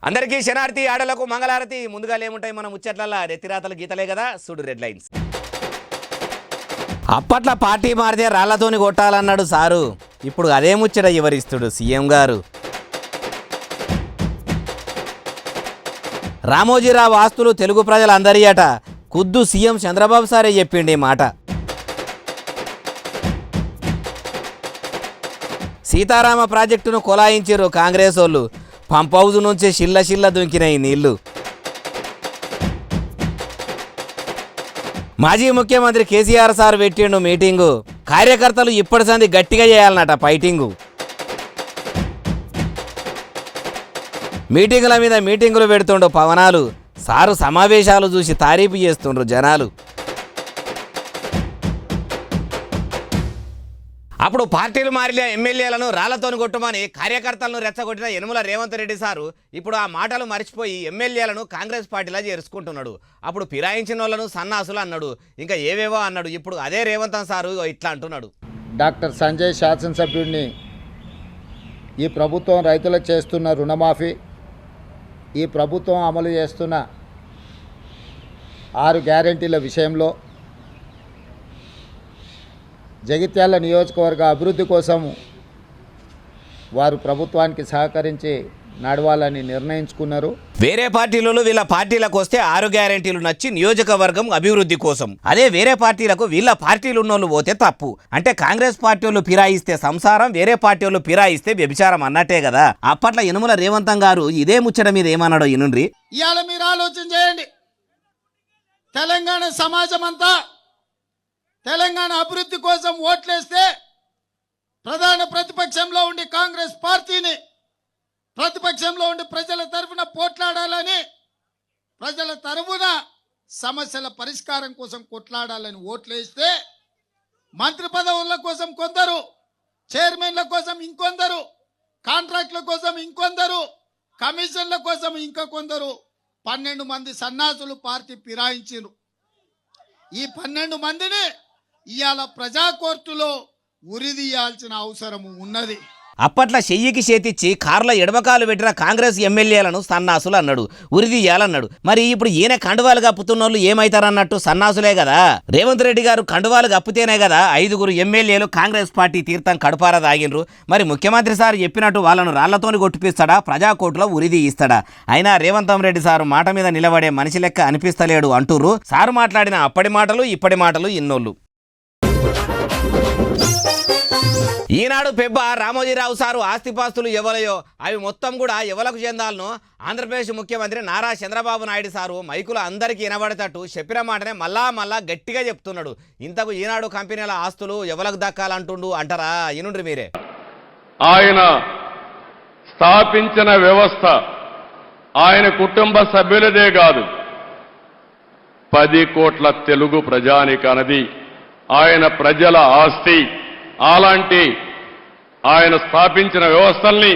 అందరికీ శనార్థి ఆడలకు మంగళారతి. ముందుగా ఏముంటాయి మన ముచ్చట్లల్లా రెత్తిరాతలు గీతలే కదా, చూడు రెడ్ లైన్స్. అప్పట్లో పార్టీ మారితే రాళ్లతోని కొట్టాలన్నాడు సారు. ఇప్పుడు అదే ముచ్చట వివరిస్తుడు సీఎం గారు. రామోజీరావు ఆస్తులు తెలుగు ప్రజలందరి అట. ఖుద్దు సీఎం చంద్రబాబు సారే చెప్పిండి ఈ మాట. సీతారామ ప్రాజెక్టును కొలాయించారు కాంగ్రెస్ వాళ్ళు. పంప్ హౌజ్ నుంచి షిల్ల దుంకినాయి నీళ్లు. మాజీ ముఖ్యమంత్రి కేసీఆర్ సార్ పెట్టిండు మీటింగు. కార్యకర్తలు ఇప్పటి సంది గట్టిగా చేయాలన్నట ఫైటింగు. మీటింగుల మీద మీటింగులు పెడుతుండు పవనాలు. సారు సమావేశాలు చూసి తారీఫు చేస్తుండ్రు జనాలు. అప్పుడు పార్టీలు మారిన ఎమ్మెల్యేలను రాళ్లతోని కొట్టమని కార్యకర్తలను రెచ్చగొట్టిన యనమల రేవంత్ రెడ్డి సారు ఇప్పుడు ఆ మాటలు మర్చిపోయి ఎమ్మెల్యేలను కాంగ్రెస్ పార్టీలా చేర్చుకుంటున్నాడు. అప్పుడు ఫిరాయించిన వాళ్ళను సన్నాసులు అన్నాడు, ఇంకా ఏవేవో అన్నాడు. ఇప్పుడు అదే రేవంత్ సారు ఇట్లా అంటున్నాడు. డాక్టర్ సంజయ్ శాసనసభ్యుడిని ఈ ప్రభుత్వం రైతులకు చేస్తున్న రుణమాఫీ, ఈ ప్రభుత్వం అమలు చేస్తున్న 6 గ్యారెంటీల విషయంలో జగిత్యాల నియోజకవర్గ అభివృద్ధి కోసం వారు ప్రభుత్వానికి సహకరించి నడవాలని నిర్ణయించుకున్నారు. వేరే పార్టీలలో వీళ్ళ పార్టీలకు వస్తే 6 గ్యారెంటీలు నచ్చి నియోజకవర్గం అభివృద్ధి కోసం, అదే వేరే పార్టీలకు వీళ్ళ పార్టీలు ఉన్నోళ్ళు పోతే తప్పు. అంటే కాంగ్రెస్ పార్టీ వాళ్ళు ఫిరాయిస్తే సంసారం, వేరే పార్టీ వాళ్ళు ఫిరాయిస్తే వ్యభిచారం అన్నట్టే కదా. అప్పట్లో యనమల రేవంత్ గారు ఇదే ముచ్చట మీద ఏమన్నాడో ఇనుండ్రి. ఇవాళ మీరు ఆలోచన చేయండి. తెలంగాణ సమాజం అంతా తెలంగాణ అభివృద్ధి కోసం ఓట్లేస్తే ప్రధాన ప్రతిపక్షంలో ఉండి కాంగ్రెస్ పార్టీని ప్రతిపక్షంలో ఉండి ప్రజల తరఫున పోట్లాడాలని, ప్రజల తరఫున సమస్యల పరిష్కారం కోసం కొట్లాడాలని ఓట్లేస్తే మంత్రి పదవుల కోసం కొందరు, చైర్మన్ల కోసం ఇంకొందరు, కాంట్రాక్ట్ల కోసం ఇంకొందరు, కమిషన్ల కోసం ఇంకా కొందరు 12 మంది సన్నాసులు పార్టీ ఫిరాయించారు. ఈ 12 మందిని ఇవాళ ప్రజా కోర్టులో ఉరిదీయాల్సిన అవసరం ఉన్నది. అప్పట్లో చెయ్యికి చేతిచ్చి కార్ల ఎడమకాలు పెట్టిన కాంగ్రెస్ ఎమ్మెల్యేలను సన్నాసులు అన్నాడు, ఉరిదీయాలన్నాడు. మరి ఇప్పుడు ఈయన కండువాలు కప్పుతున్న వాళ్ళు ఏమైతారన్నట్టు సన్నాసులే కదా. రేవంత్ రెడ్డి గారు కండువాలు కప్పితేనే కదా 5 ఎమ్మెల్యేలు కాంగ్రెస్ పార్టీ తీర్థం కడుపారా తాగినరు. మరి ముఖ్యమంత్రి సార్ చెప్పినట్టు వాళ్ళను రాళ్లతోని కొట్టిపిస్తాడా, ప్రజాకోర్టులో ఉరిదీయిస్తాడా? అయినా రేవంత్ రెడ్డి సారు మాట మీద నిలబడే మనిషి లెక్క అనిపిస్తలేడు అంటూరు. సారు మాట్లాడిన అప్పటి మాటలు ఇప్పటి మాటలు ఇన్నోళ్ళు. ఈనాడు పెబ్బ రామోజీరావు సారు ఆస్తిపాస్తులు ఎవరయో అవి మొత్తం కూడా ఎవలకు చెందాలనో ఆంధ్రప్రదేశ్ ముఖ్యమంత్రి నారా చంద్రబాబు నాయుడు సారు మైకులు అందరికీ వినబడేటట్టు చెప్పిన మాటనే మళ్ళా గట్టిగా చెప్తున్నాడు. ఇంతకు ఈనాడు కంపెనీల ఆస్తులు ఎవలకు దక్కాలంటుండు అంటారా? ఇనుండ్రి మీరే. ఆయన స్థాపించిన వ్యవస్థ ఆయన కుటుంబ సభ్యులదే కాదు, 10 కోట్ల తెలుగు ప్రజానికన్నది ఆయన ప్రజల ఆస్తి. అలాంటి ఆయన స్థాపించిన వ్యవస్థల్ని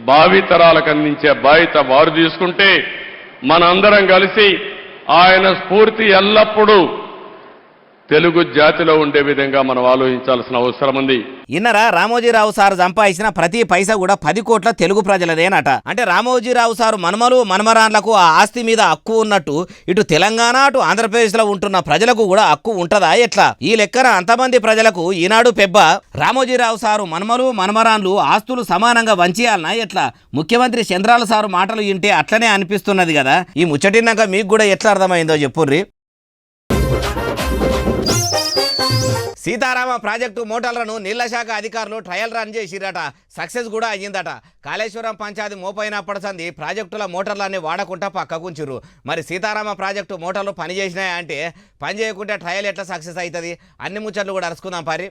భావితరాలకు అందించే బాధ్యత వారు తీసుకుంటే మనందరం కలిసి ఆయన స్ఫూర్తి ఎల్లప్పుడూ తెలుగు జాతిలో ఉండే విధంగా మనం ఆలోచించాల్సిన అవసరం ఉంది. ఇన్నరా రామోజీరావు సారు సంపాదించిన ప్రతి పైసా కూడా 10 కోట్ల తెలుగు ప్రజలదేనట. అంటే రామోజీరావు సారు మనమలు మనమరాన్లకు ఆ ఆస్తి మీద హక్కు ఉన్నట్టు ఇటు తెలంగాణ అటు ఆంధ్రప్రదేశ్లో ఉంటున్న ప్రజలకు కూడా హక్కు ఉంటదా ఎట్లా? ఈ లెక్కన అంతమంది ప్రజలకు ఈనాడు పెబ్బ రామోజీరావు సారు మనమలు మనమరాన్లు ఆస్తులు సమానంగా వంచేయాలనా ఎట్లా? ముఖ్యమంత్రి చంద్రాల సారు మాటలు వింటే అట్లనే అనిపిస్తున్నది కదా. ఈ ముచ్చటినాక మీకు కూడా ఎట్లా అర్థమైందో చెప్పుర్రి. సీతారామ ప్రాజెక్టు మోటార్లను నీళ్ల శాఖ అధికారులు ట్రయల్ రన్ చేసిరట. సక్సెస్ కూడా అయ్యిందట. కాళేశ్వరం పంచాయతీ మోపైనప్పటి సంది ప్రాజెక్టుల మోటార్లన్నీ వాడకుండా పక్కకుంచిర్రు. మరి సీతారామ ప్రాజెక్టు మోటార్లు పనిచేసినాయా అంటే పని చేయకుంటే ట్రయల్ ఎట్లా సక్సెస్ అవుతుంది? అన్ని ముచ్చట్లు కూడా అరుచుకుందాం పారి.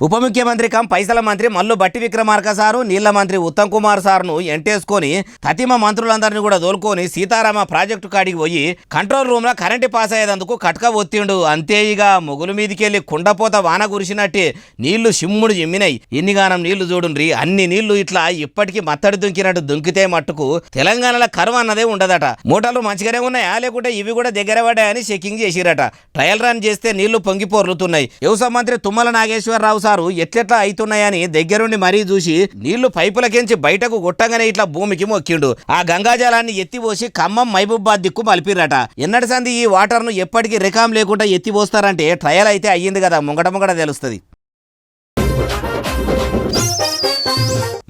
ఉప ముఖ్యమంత్రి కం పైసల మంత్రి మల్లు బట్టి విక్రమార్క సారు, నీళ్ల మంత్రి ఉత్తమ్ కుమార్ సార్ను ఎంటేసుకొని తతిమ మంత్రులందరినీ కూడా దోలుకొని సీతారామ ప్రాజెక్టు కాడికి పోయి కంట్రోల్ రూమ్లో కరెంటు పాస్ అయ్యేందుకు కట్క ఒత్తిండు. అంతే ఇక మొగులు మీదికెళ్ళి కుండపోత వాన కురిసినట్టే నీళ్లు సిమ్ముడు జిమ్మినాయి. ఎన్నిగానం నీళ్లు చూడుండ్రి. అన్ని నీళ్లు ఇట్లా ఇప్పటికీ మత్తడి దుంకినట్టు దుంకితే మట్టుకు తెలంగాణలో కరువు అన్నదే ఉండదట. మోటార్లు మంచిగానే ఉన్నాయా లేకుంటే ఇవి కూడా దగ్గర పడ్డాయని చెకింగ్ చేసిరట. ట్రయల్ రన్ చేస్తే నీళ్లు పొంగి పొర్లుతున్నాయి. వ్యవసాయ మంత్రి తుమ్మల నాగేశ్వరరావు సారు ఎట్లెట్లా అవుతున్నాయని దగ్గరుండి మరీ చూసి నీళ్లు పైపులకించి బయటకు కొట్టగానే ఇట్లా భూమికి మొక్కిండు. ఆ గంగాజలాన్ని ఎత్తిపోసి ఖమ్మం మహబూబాబాద్ దిక్కు మలిపిరట. ఎన్నటి సంది ఈ వాటర్ను ఎప్పటికీ రికాం లేకుండా ఎత్తిపోస్తారంటే ట్రయల్ అయితే అయ్యింది కదా, ముంగట తెలుస్తుంది.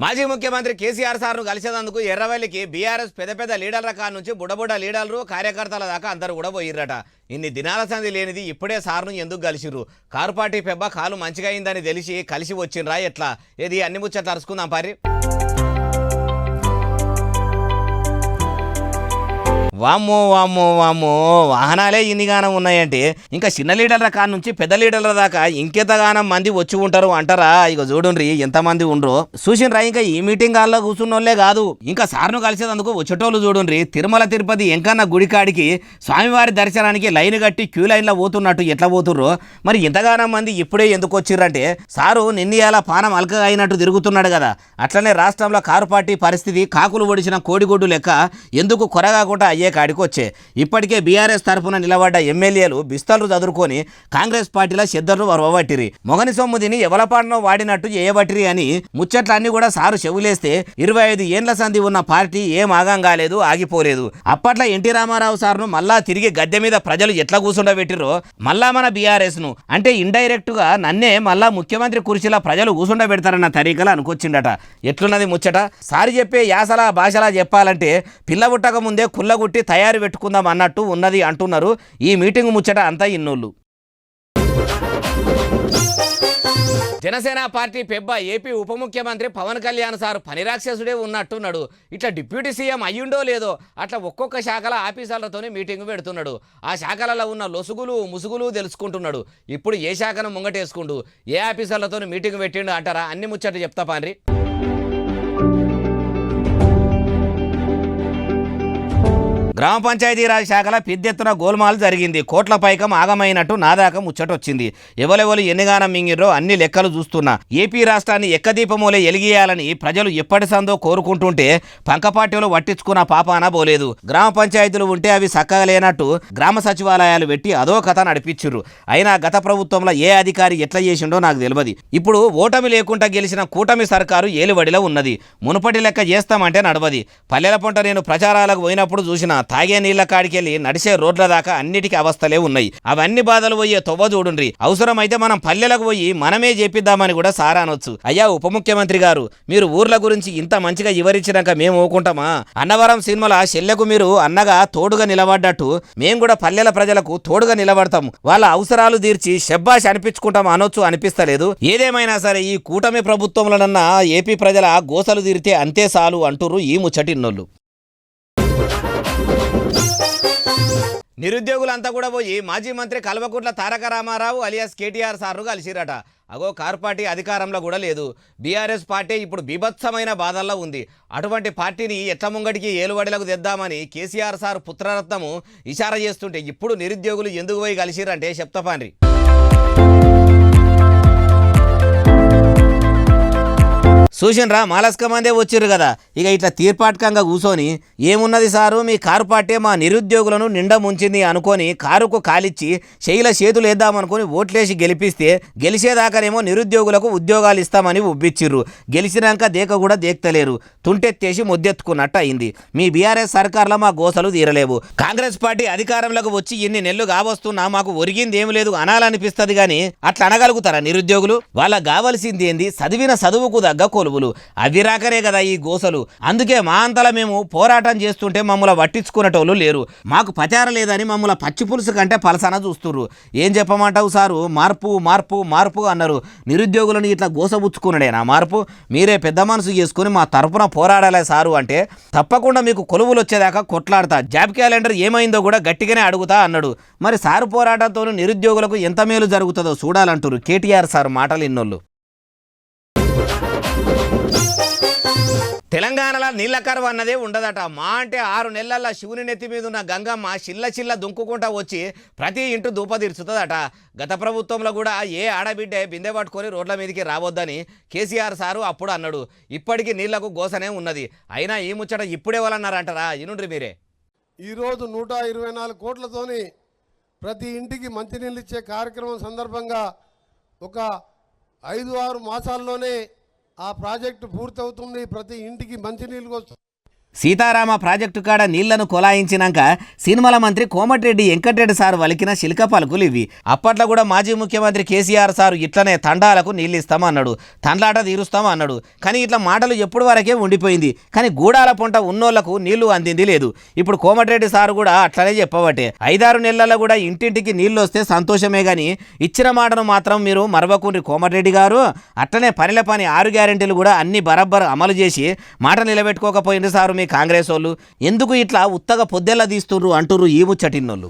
మాజీ ముఖ్యమంత్రి కేసీఆర్ సార్ను కలిసేందుకు ఎర్రవల్లికి బీఆర్ఎస్ పెద్ద లీడర్ల కాడ నుంచి బుడబుడ లీడర్లు కార్యకర్తల దాకా అందరూ కూడా పోయిర్రట. ఇన్ని దినాల సంది లేనిది ఇప్పుడే సార్ను ఎందుకు కలిసిర్రు? కారు పార్టీ పెబ్బ కాలు మంచిగా అయిందని తెలిసి కలిసి వచ్చిండ్రా ఎట్లా? ఏది అన్ని ముచ్చట్లు అరుచుకుందాం పారి. వామ్మో వామ్మో వామ్మో, వాహనాలే ఇన్నిగానం ఉన్నాయంటే ఇంకా చిన్న లీడర్ల కాడ నుంచి పెద్ద లీడర్ల దాకా ఇంకెంతగానం మంది వచ్చి ఉంటారు అంటారా? ఇక చూడండి ఎంతమంది ఉండరు చూసిండ్రా. ఇంకా ఈ మీటింగ్ హాల్లో కూర్చున్నోళ్లే కాదు, ఇంకా సార్ను కలిసేందుకు వచ్చేటోళ్ళు చూడండి. తిరుమల తిరుపతి ఎంకన్న గుడికాడికి స్వామివారి దర్శనానికి లైన్ కట్టి క్యూ లైన్లో పోతున్నట్టు ఎట్లా పోతుర్రో మరి ఇంతగానం మంది ఇప్పుడే ఎందుకు వచ్చిర్రంటే సారు నిన్నయాల పానం అల్కగా అయినట్టు తిరుగుతున్నాడు కదా. అట్లనే రాష్ట్రంలో కారు పార్టీ పరిస్థితి కాకులు ఒడిచిన కోడిగుడ్డు లెక్క ఎందుకు కొరగాకుండా అయ్యే కాడికి వచ్చే. ఇప్పటికే బీఆర్ఎస్ తరఫున నిలబడ్డ ఎమ్మెల్యేలు బిస్తలు చదువుకొని కాంగ్రెస్ పార్టీలో చెద్దరు వరవబట్టిరి. మొగని సొమ్ముదిని ఎవలపాటనో వాడినట్టు చేయబట్టిరి అని ముచ్చట్లన్నీ కూడా సారు చెవులేస్తే 25 ఏండ్ల సంధి ఉన్న పార్టీ ఏం ఆగం కాలేదు, ఆగిపోలేదు. అప్పట్లో ఎన్టీ రామారావు సార్ను మళ్ళా తిరిగి గద్దె మీద ప్రజలు ఎట్లా కూర్చుండబెట్టిరో మళ్ళా మన బీఆర్ఎస్ ను అంటే ఇండైరెక్ట్ గా నన్నే మళ్ళా ముఖ్యమంత్రి కుర్చీలా ప్రజలు కూర్చుండబెడతారన్న తరీకలు అనుకొచ్చిండట. ఎట్లున్నది ముచ్చట? సారి చెప్పే యాసలా భాషలా చెప్పాలంటే పిల్ల పుట్టక ముందే కుల్లగుట్టి తయారు పెట్టుకుందాం అన్నట్టు ఉన్నది అంటున్నారు. ఈ మీటింగ్ ముచ్చట అంతా ఇన్నోళ్ళు. జనసేన పార్టీ పెబ్బ ఏపీ ఉప ముఖ్యమంత్రి పవన్ కళ్యాణ్ సార్ పనిరాక్షసుడే ఉన్నట్టున్నాడు. ఇట్లా డిప్యూటీ సీఎం అయ్యుండో లేదో అట్లా ఒక్కొక్క శాఖల ఆఫీసర్లతోనే మీటింగ్ పెడుతున్నాడు. ఆ శాఖలలో ఉన్న లొసుగులు ముసుగులు తెలుసుకుంటున్నాడు. ఇప్పుడు ఏ శాఖను ముంగటేసుకుంటూ ఏ ఆఫీసర్లతో మీటింగ్ పెట్టిండు అంటారా? అన్ని ముచ్చట చెప్తా పాన్రి. గ్రామ పంచాయతీరాజ్ శాఖల పెద్దెత్తున గోల్మాల్ జరిగింది. కోట్ల పైకం ఆగమైనట్టు నాదాక ముచ్చటొచ్చింది. ఎవరెవరు ఎన్నిగానం మింగిర్రో అన్ని లెక్కలు చూస్తున్నా. ఏపీ రాష్ట్రాన్ని ఎక్కదీపమూలే ఎలిగేయాలని ప్రజలు ఎప్పటి సందో కోరుకుంటుంటే పంకపార్టీలు పట్టించుకున్న పాపాన పోలేదు. గ్రామ పంచాయతీలు ఉంటే అవి చక్కగా లేనట్టు గ్రామ సచివాలయాలు పెట్టి అదో కథ నడిపించిర్రు. అయినా గత ప్రభుత్వంలో ఏ అధికారి ఎట్లా చేసిండో నాకు తెలియదు. ఇప్పుడు ఓటమి లేకుండా గెలిచిన కూటమి సర్కారు ఏలుబడిలో ఉన్నది. మునుపటి లెక్క చేస్తామంటే నడవది. పల్లెల పొంట నేను ప్రచారాలకు పోయినప్పుడు చూసిన తాగే నీళ్ల కాడికెళ్ళి నడిచే రోడ్ల దాకా అన్నిటికీ అవస్థలే ఉన్నాయి. అవన్నీ బాధలు పోయే తొవ్వ చూడుండ్రి. అవసరమైతే మనం పల్లెలకు పోయి మనమే చెప్పిద్దామని కూడా సారా అనొచ్చు. అయ్యా ఉప ముఖ్యమంత్రి గారు, మీరు ఊర్ల గురించి ఇంత మంచిగా వివరించినాక మేము ఊకుంటామా? అన్నవరం సినిమాల చెల్లెకు మీరు అన్నగా తోడుగా నిలబడ్డట్టు మేము కూడా పల్లెల ప్రజలకు తోడుగా నిలబడతాం, వాళ్ళ అవసరాలు తీర్చి శబ్బాష్ అనిపించుకుంటాం అనొచ్చు. అనిపిస్తలేదు? ఏదేమైనా సరే ఈ కూటమి ప్రభుత్వంలోనన్నా ఏపీ ప్రజల గోసలు తీరితే అంతే చాలు అంటుర్రు ఈ ముచ్చటిన్నోళ్ళు. నిరుద్యోగులంతా కూడా పోయి మాజీ మంత్రి కల్వకుంట్ల తారక రామారావు అలియాస్ కేటీఆర్ సార్ను కలిసిరట. అగో కారు పార్టీ అధికారంలో కూడా లేదు. బీఆర్ఎస్ పార్టీ ఇప్పుడు బీభత్సమైన బాధల్లో ఉంది. అటువంటి పార్టీని ఎట్ల ముంగటికి ఏలుబడిలకు తెద్దామని కేసీఆర్ సార్ పుత్రరత్నము ఇషారా చేస్తుంటే ఇప్పుడు నిరుద్యోగులు ఎందుకు పోయి కలిసిరంటే చెప్తాపాన్రి. చూసినరా మాలస్క మందే వచ్చిర్రు కదా. ఇక ఇట్లా తీర్పాటకంగా కూర్చొని ఏమున్నది సారు మీ కారు పార్టీ మా నిరుద్యోగులను నిండా ముంచింది అనుకొని కారుకు కాలిచ్చి శైల చేతులు వేద్దామనుకొని ఓట్లేసి గెలిపిస్తే గెలిచేదాకానేమో నిరుద్యోగులకు ఉద్యోగాలు ఇస్తామని ఉబ్బిచ్చిర్రు. గెలిచినాక దేక కూడా దేక్తలేరు. తుంటెత్తేసి ముద్దెత్తుకున్నట్టు అయింది. మీ బీఆర్ఎస్ సర్కార్లో మా గోసలు తీరలేవు. కాంగ్రెస్ పార్టీ అధికారంలోకి వచ్చి ఎన్ని నెలలు కావస్తున్నా మాకు ఒరిగింది ఏమి లేదు అనాలనిపిస్తుంది కానీ అట్లా అనగలుగుతారా నిరుద్యోగులు? వాళ్ళకి కావాల్సింది ఏంది? చదివిన చదువుకు తగ్గ కొలువులు. అవి రాకరే కదా ఈ గోసలు. అందుకే మా అంతలా మేము పోరాటం చేస్తుంటే మమ్మల్ని పట్టించుకునేటోళ్ళు లేరు. మాకు పచార లేదని మమ్మల్ని పచ్చి పులుసు కంటే పలసన చూస్తుర్రు. ఏం చెప్పమంటావు సారు? మార్పు మార్పు మార్పు అన్నారు. నిరుద్యోగులను ఇట్లా గోసబుచ్చుకున్నాడేనా మార్పు? మీరే పెద్ద మనసు చేసుకుని మా తరపున పోరాడాలే సారు అంటే తప్పకుండా మీకు కొలువులు వచ్చేదాకా కొట్లాడతా, జాబ్ క్యాలెండర్ ఏమైందో కూడా గట్టిగానే అడుగుతా అన్నాడు. మరి సారు పోరాటంతో నిరుద్యోగులకు ఎంత మేలు జరుగుతుందో చూడాలంటారు కేటీఆర్ సార్ మాటలు ఇన్నోళ్ళు. తెలంగాణలో నీళ్ల కరువు అన్నదే ఉండదట. మా అంటే 6 నెలల శివుని నెత్తి మీద ఉన్న గంగమ్మ చిల్ల దుంకుకుంటా వచ్చి ప్రతి ఇంటూ దూపదీర్చుతుందట. గత ప్రభుత్వంలో కూడా ఏ ఆడబిడ్డే బిందె పట్టుకొని రోడ్ల మీదకి రావద్దని కేసీఆర్ సారు అప్పుడు అన్నాడు. ఇప్పటికీ నీళ్లకు గోసనే ఉన్నది. అయినా ఈ ముచ్చట ఇప్పుడే వాళ్ళన్నారంటారా? ఇనుండ్రి మీరే. ఈరోజు 124 కోట్లతోని ప్రతి ఇంటికి మంచినీళ్ళు ఇచ్చే కార్యక్రమం సందర్భంగా ఒక 5-6 మాసాల్లోనే ఆ ప్రాజెక్టు పూర్తవుతుంది. ప్రతి ఇంటికి మంచినీళ్ళు వస్తుంది. సీతారామ ప్రాజెక్టు కాడ నీళ్లను కొలాయించినాక సినిమాల మంత్రి కోమటిరెడ్డి వెంకటరెడ్డి సారు వలికిన శిల్క పలుకులు ఇవి. అప్పట్లో కూడా మాజీ ముఖ్యమంత్రి కేసీఆర్ సారు ఇట్లనే తండాలకు నీళ్ళు ఇస్తామన్నాడు, తండ్లాట తీరుస్తామన్నాడు. కానీ ఇట్లా మాటలు ఎప్పుడు వరకే ఉండిపోయింది. కానీ గూడాల పొంట ఉన్నోళ్లకు నీళ్లు అందింది లేదు. ఇప్పుడు కోమటిరెడ్డి సారు కూడా అట్లనే చెప్పబట్టే 5-6 నెలల్లో కూడా ఇంటింటికి నీళ్లు వస్తే సంతోషమే గాని ఇచ్చిన మాటను మాత్రం మీరు మరవకుండ్రి కోమటిరెడ్డి గారు. అట్లనే పనిల పని 6 గ్యారెంటీలు కూడా అన్ని బరబ్బర్ అమలు చేసి మాట నిలబెట్టుకోకపోయింది సారు మీ కాంగ్రెస్ వాళ్ళు. ఎందుకు ఇట్లా ఉత్తగా పొద్దెల్లా తీస్తుర్రు అంటుర్రు ఈ ముచ్చటిన్నోళ్ళు.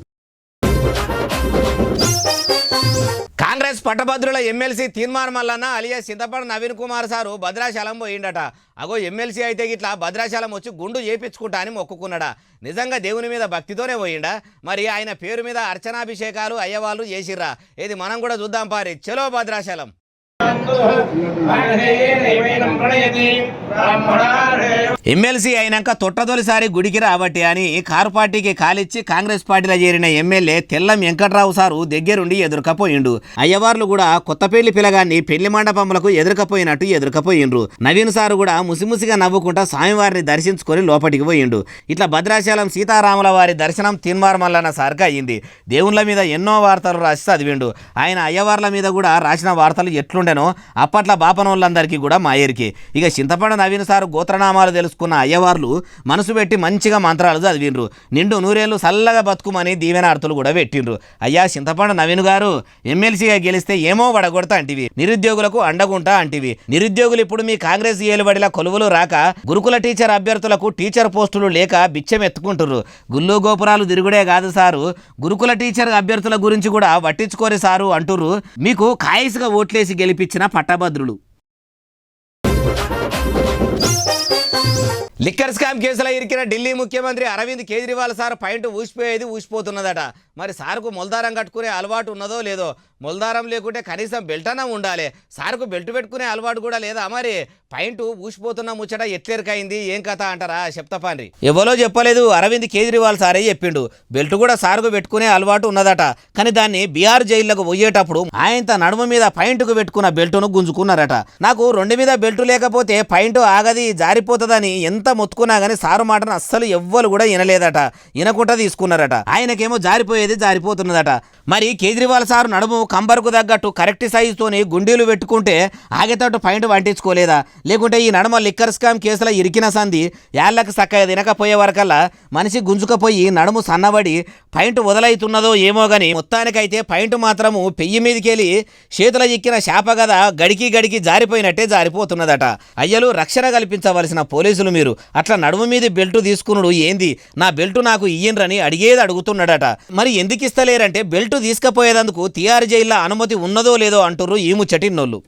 కాంగ్రెస్ పట్టభద్రుల ఎమ్మెల్సీ తీన్మార్ మల్లన్న అలియా చింతపండు నవీన్ కుమార్ సారు భద్రాచలం పోయిండట. అగో ఎమ్మెల్సీ అయితే ఇట్లా భద్రాచలం వచ్చి గుండు చేపించుకుంటా అని మొక్కుకున్నాడా? నిజంగా దేవుని మీద భక్తితోనే పోయిండా? మరి ఆయన పేరు మీద అర్చనాభిషేకాలు అయ్యవాళ్ళు చేసిర్రా? ఇది మనం కూడా చూద్దాం పారి. చలో భద్రాచలం. ఎమ్మెల్సీ అయినాక తొట్టదొలిసారి గుడికి రాబట్టి అని కారు పార్టీకి కాలిచ్చి కాంగ్రెస్ పార్టీలో చేరిన ఎమ్మెల్యే తెల్లం వెంకట్రావు సారు దగ్గరుండి ఎదురుకపోయిండు. అయ్యవార్లు కూడా కొత్తపల్లి పిల్లగాన్ని పెళ్లి మండపములకు ఎదురుకపోయినట్టు నవీన్ సారు కూడా ముసిముసిగా నవ్వుకుంటా స్వామివారిని దర్శించుకొని లోపలికి పోయిండు. ఇట్లా భద్రాచలం సీతారాముల వారి దర్శనం తీన్మార్ మల్లన్న సార్కి అయ్యింది. దేవుళ్ళ మీద ఎన్నో వార్తలు రాసి చదివిండు. ఆయన అయ్యవార్ల మీద కూడా రాసిన వార్తలు ఎట్లుండెనో అప్పట్లో బాపనోళ్ళందరికీ కూడా మాయేరికి. ఇక చింతపండు నవీన్ సారు గోత్రనామాలు తెలుసుకున్న అయ్యవార్లు మనసు పెట్టి మంచిగా మంత్రాలు చదివిండ్రు. నిండు నూరేళ్లు చల్లగా బతుకుమని దీవెనార్తులు కూడా పెట్టిండ్రు. అయ్యా చింతపండు నవీన్ గారు, ఎమ్మెల్సీగా గెలిస్తే ఏమో వడగొడతా అంటివి, నిరుద్యోగులకు అండగుంటా అంటివి. నిరుద్యోగులు ఇప్పుడు మీ కాంగ్రెస్ ఏలుబడిల కొలువులు రాక గురుకుల టీచర్ అభ్యర్థులకు టీచర్ పోస్టులు లేక బిచ్చం ఎత్తుకుంటుర్రు. గుళ్ళు గోపురాలు తిరుగుడే కాదు సారు, గురుకుల టీచర్ అభ్యర్థుల గురించి కూడా పట్టించుకోరు సారు అంటుర్రు మీకు కాయసుగా ఓట్లేసి గెలిపించిన పట్టభద్రులు. లిక్కర్ స్కామ్ కేసులో ఇరికిన ఢిల్లీ ముఖ్యమంత్రి అరవింద్ కేజ్రీవాల్ సార్ పాయింట్ ఊసిపోతున్నదట. మరి సార్కు మొల్దారం కట్టుకునే అలవాటు ఉన్నదో లేదో? మొల్దారం లేకుంటే కనీసం బెల్ట్ అన్నా ఉండాలి. సార్కు బెల్ట్ పెట్టుకునే అలవాటు కూడా లేదా? మరి పాయింట్ ఊసిపోతున్న ముచ్చట ఎట్లెరకైంది, ఏం కథ అంటారా? చెప్తాపాండ్రి. ఎవరో చెప్పలేదు, అరవింద్ కేజ్రీవాల్ సారే చెప్పిండు. బెల్ట్ కూడా సార్కు పెట్టుకునే అలవాటు ఉన్నదట. కానీ దాన్ని బీహార్ జైళ్లకు పోయేటప్పుడు ఆయన నడుము మీద పాయింట్కు పెట్టుకున్న బెల్టును గుంజుకున్నారట. నాకు 2 మీద బెల్ట్ లేకపోతే పాయింట్ ఆగది, జారిపోతుందని ఎంత మొత్తుకున్నా గానీ సారు మాటను అస్సలు ఎవ్వరు కూడా వినలేదట. వినకుండా తీసుకున్నారట. ఆయనకేమో జారిపోతున్నదట. మరి కేజ్రీవాల్ సారు నడుము కంబర్కు తగ్గట్టు కరెక్ట్ సైజుతోని గుండీలు పెట్టుకుంటే ఆగేటట్టు పాయింట్ వంటించుకోలేదా? లేకుంటే ఈ నడుమ లిక్కర్ స్కామ్ కేసులో ఇరికిన సంధి యాళ్ళకి చక్కగా తినకపోయే వరకల్లా మనిషి గుంజుకపోయి నడుము సన్నబడి పాయింట్ వదలవుతున్నదో ఏమో గాని మొత్తానికైతే పాయింట్ మాత్రము పెయ్యి మీదకెళ్ళి చేతుల ఎక్కిన శాప గద గడికి జారిపోయినట్టే జారిపోతున్నదట. అయ్యలు రక్షణ కల్పించవలసిన పోలీసులు మీరు అట్లా నడుము మీద బెల్ట్ తీసుకున్నాడు ఏంది? నా బెల్ట్ నాకు ఇయ్యండ్రని అడిగేది అడుగుతున్నాడట. మరి ఎందుకు ఇస్తలేరంటే బెల్ట్ తీసుకపోయేందుకు తిహార్ జైల్లో అనుమతి ఉన్నదో లేదో అంటుర్రు ఈ ముచ్చటిన్నోళ్ళు.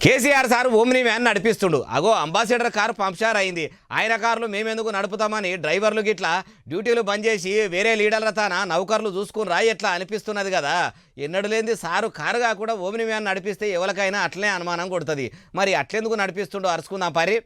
కేసీఆర్ సార్ ఓమ్ని వ్యాన్ నడిపిస్తుండు. అగో అంబాసిడర్ కారు పంప్చర్ అయింది. ఆయన కార్లు మేమెందుకు నడుపుతామని డ్రైవర్లు గిట్లా డ్యూటీలు బంద్ చేసి వేరే లీడర్ల తాన నౌకర్లు చూసుకుని రాయి ఎట్లా అనిపిస్తున్నది కదా. ఎన్నడు లేనిది సారు కారుగా కూడా ఓమ్ని వ్యాన్ నడిపిస్తే ఎవరికైనా అట్లనే అనుమానం కొడుతుంది. మరి అట్లెందుకు నడిపిస్తుండో అరుచుకుందాం పరి.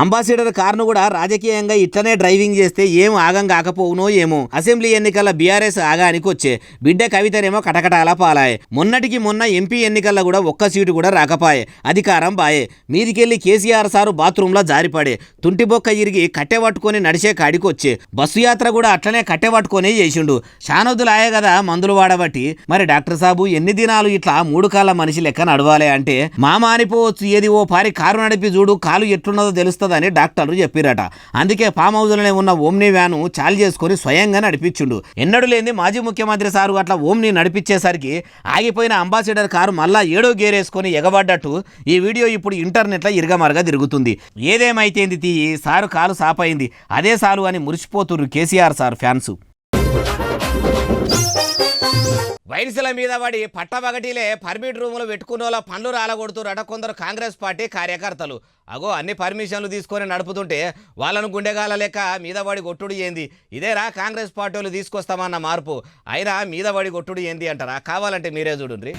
అంబాసిడర్ కారును కూడా రాజకీయంగా ఇట్లనే డ్రైవింగ్ చేస్తే ఏం ఆగం కాకపోవునో ఏమో. అసెంబ్లీ ఎన్నికల బీఆర్ఎస్ ఆగానికి వచ్చే బిడ్డ కవితనేమో కటకటాల పాలాయే. మొన్నటికి మొన్న ఎంపీ ఎన్నికల్లో కూడా ఒక్క సీటు కూడా రాకపాయే. అధికారం బాయే. మీదికెళ్ళి కేసీఆర్ సారు బాత్రూంలో జారిపడే, తుంటిబొక్క ఇరిగి కట్టె పట్టుకొని నడిచే కాడికి వచ్చే. బస్సు యాత్ర కూడా అట్లనే కట్టె పట్టుకొనే చేసిండు. శానొద్దులాయే కదా మందులు వాడబట్టి. మరి డాక్టర్ సాబు ఎన్ని దినాలు ఇట్లా 3 కాళ్ళ మనిషి లెక్క నడవాలి అంటే మామ అనిపోవచ్చు. ఏది ఓ పారి కారు నడిపి చూడు కాలు ఎట్లున్నదో తెలుస్తుంది అని డాక్టర్లు చెప్పిరట. అందుకే ఫామ్ హౌస్లోనే ఉన్న ఓమ్ని వ్యాను చాలు చేసుకొని స్వయంగా నడిపించుండు. ఎన్నడూ లేని మాజీ ముఖ్యమంత్రి సారు అట్లా ఓమ్ని నడిపించేసరికి ఆగిపోయిన అంబాసిడర్ కారు మళ్ళా 7వ గేర్ వేసుకొని ఎగబడ్డట్టు ఈ వీడియో ఇప్పుడు ఇంటర్నెట్లో ఇరగమరగా తిరుగుతుంది. ఏదేమైతేంది తీయి సారు కాలు సాపైంది అదే సాలు అని మురిసిపోతుర్రు కేసీఆర్ సార్ ఫ్యాన్స్. వైన్స్ల మీద పడి పట్టబగటిలే పర్మిట్ రూములు పెట్టుకున్న వాళ్ళ పనులు రాలగొడుతురట కొందరు కాంగ్రెస్ పార్టీ కార్యకర్తలు. అగో అన్ని పర్మిషన్లు తీసుకొని నడుపుతుంటే వాళ్ళను గుండెగాల లెక్క మీద పడి కొట్టుడు ఏంది? ఇదేరా కాంగ్రెస్ పార్టీలు తీసుకొస్తామన్న మార్పు? అయినా మీద పడి కొట్టుడు ఏంది అంటారా? కావాలంటే మీరే చూడండి.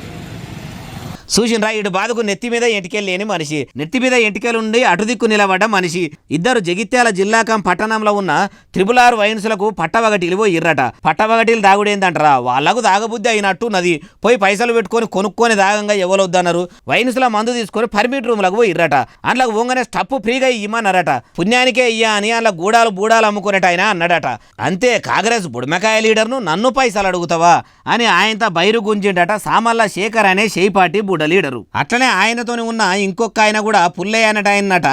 చూసిండ్రా ఇటు బాధకు నెత్తి మీద ఎంటికెలు లేని మనిషి, నెత్తి మీద ఎంటికెలుండి అటు దిక్కు నిలబడ్డ మనిషి. ఇద్దరు జగిత్యాల జిల్లాకం పట్టణంలో ఉన్న త్రిపుల్ వైన్స్లకు పట్టవగటిలు పోయిర్రట. పట్టవగటిలు దాగుడేందంటారా, వాళ్లకు దాగబుద్ధి అయినట్టు నది పోయి పైసలు పెట్టుకొని కొనుక్కొని దాగంగా ఎవరొద్దన్నారు. వైన్స్ల మందు తీసుకొని పర్మిట్ రూమ్లకు పోయిర్రట. అందులోకి పోగానే స్టప్పు ఫ్రీగా ఇయ్యమన్నారట. పుణ్యానికే ఇయ్యా అని అందులో బూడాలు అమ్ముకునేట ఆయన అన్నాడట. అంతే కాంగ్రెస్ బుడమకాయ లీడర్ను నన్ను పైసలు అడుగుతావా అని ఆయనతో బైరు గుంజిండట సామల్ల శేఖర్ అనే షేపాటి బుడ లీడరు. అట్లనే ఆయనతోని ఉన్న ఇంకొక ఆయన కూడా పుల్లయ్య అన్నట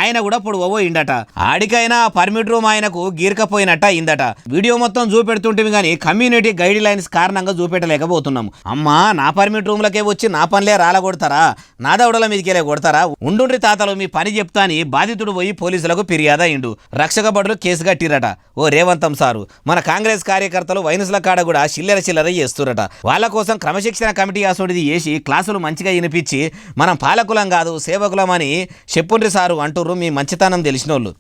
ఆయన కూడా పొడవబోయిండట. ఆడికైనా పర్మిట్ రూమ్ ఆయనకు గీరకపోయినట్ట అయిందట. వీడియో మొత్తం చూపెడుతుంటే గానీ కమ్యూనిటీ గైడ్ లైన్స్ కారణంగా చూపెట్టలేకపోతున్నాం. అమ్మా నా పర్మిట్ రూమ్లకే వచ్చి నా పనిలే రాలగొడతారా, నా దౌడల మీదకెళ్ళే కొడతారా, ఉండుండ్రి తాతలు మీ పని చెప్తా అని బాధితుడు పోయి పోలీసులకు ఫిర్యాదు అయిండు. రక్షక భటులు కేసు కట్టిరట. ఓ రేవంతం సారు మన కాంగ్రెస్ కార్యకర్తలు వైనస్ల కాడ కూడా చిల్లర చేస్తురట. వాళ్ళ కోసం క్రమశిక్షణ కమిటీ అసోడిది చేసి క్లాసులు మంచిగా వినిపించి మనం పాలకులం కాదు సేవకులం అని చెప్పుండ్రి సారు అంటుర్రు మీ మంచితనం తెలిసినోళ్ళు.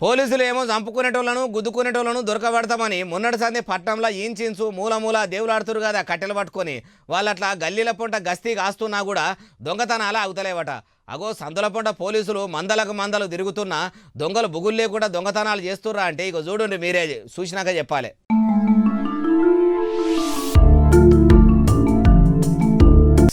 పోలీసులు ఏమో చంపుకునేటోళ్లను గుద్దుకునేటోళ్లను దొరకబడతామని మొన్నటి సంది పట్నంలో ఈంచిన్సు మూల దేవులాడుతురు కదా కట్టెలు పట్టుకొని. వాళ్ళట్లా గల్లీల పొంట గస్తీ కాస్తున్నా కూడా దొంగతనాలు అవుతలేవట. అగో సందుల పొంట పోలీసులు మందలు తిరుగుతున్నా దొంగలు బుగులు లేకుండా దొంగతనాలు చేస్తుర్రా అంటే ఇక చూడండి మీరే చూసినాక చెప్పాలి.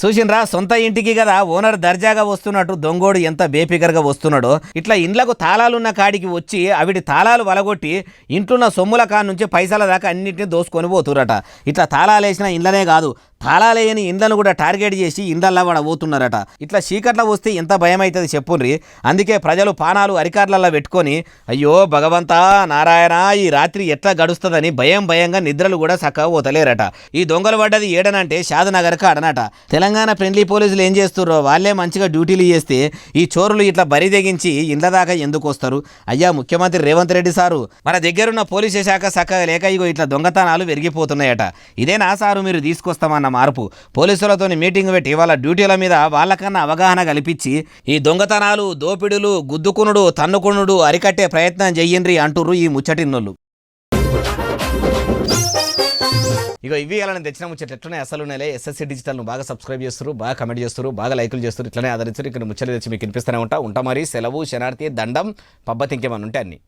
చూసినరా సొంత ఇంటికి కదా ఓనర్ దర్జాగా వస్తున్నట్టు దొంగోడు ఎంత బేఫికర్గా వస్తున్నాడో. ఇట్లా ఇండ్లకు తాళాలున్న కాడికి వచ్చి అవిటి తాళాలు వలగొట్టి ఇంట్లున్న సొమ్ముల కాడ నుంచి పైసల దాకా అన్నింటినీ దోసుకొని పోతురట. ఇట్లా తాళాలు వేసిన ఇండ్లనే కాదు తాళాలేయని ఇండ్లను కూడా టార్గెట్ చేసి ఇండ్లల్లా పోతున్నారట. ఇట్లా చీకట్ల వస్తే ఎంత భయం అవుతుంది చెప్పుండ్రి. అందుకే ప్రజలు పానాలు అరికార్లల్లో పెట్టుకొని అయ్యో భగవంతా నారాయణ ఈ రాత్రి ఎట్లా గడుస్తుందని భయంగా నిద్రలు కూడా చక్కగా పోతలేరట. ఈ దొంగలు పడ్డది ఏడనంటే షాద్నగర్ కాడనట. తెలంగాణ ఫ్రెండ్లీ పోలీసులు ఏం చేస్తుర్రో వాళ్ళే మంచిగా డ్యూటీలు చేస్తే ఈ చోరులు ఇట్లా బరి తెగించి ఇండ్ల దాకా ఎందుకు వస్తారు? అయ్యా ముఖ్యమంత్రి రేవంత్ రెడ్డి సారు మన దగ్గరున్న పోలీసు శాఖ చక్కగా లేక ఇగో ఇట్లా దొంగతనాలు పెరిగిపోతున్నాయట. ఇదేనా సారు మీరు తీసుకొస్తామన్న మార్పు? పోలీసులతో మీటింగ్ పెట్టి వాళ్ళ డ్యూటీల మీద వాళ్ళకన్నా అవగాహన కల్పించి ఈ దొంగతనాలు దోపిడులు గుద్దుకునుడు తన్నుకునుడు అరికట్టే ప్రయత్నం చెయ్యండ్రి అంటుర్రు ఈ ముచ్చటిన్నోళ్ళు. ఇక ఇవి అలా తెచ్చిన ముచ్చట్లు ఎట్లనే అసలు నెలే ఎస్ఎస్సీ డిజిటల్ను బాగా సబ్స్క్రైబ్ చేస్తారు, బాగా కమెంట్ చేస్తారు, బాగా లైకులు చేస్తారు, ఇట్లనే ఆదరించారు. ఇక్కడ ముచ్చట్లు తెచ్చి మీకు వినిపిస్తూనే ఉంటా మరి. సెలవు శనార్థి దండం పబ్బతి ఇంకేమన్నా ఉంటే అన్ని.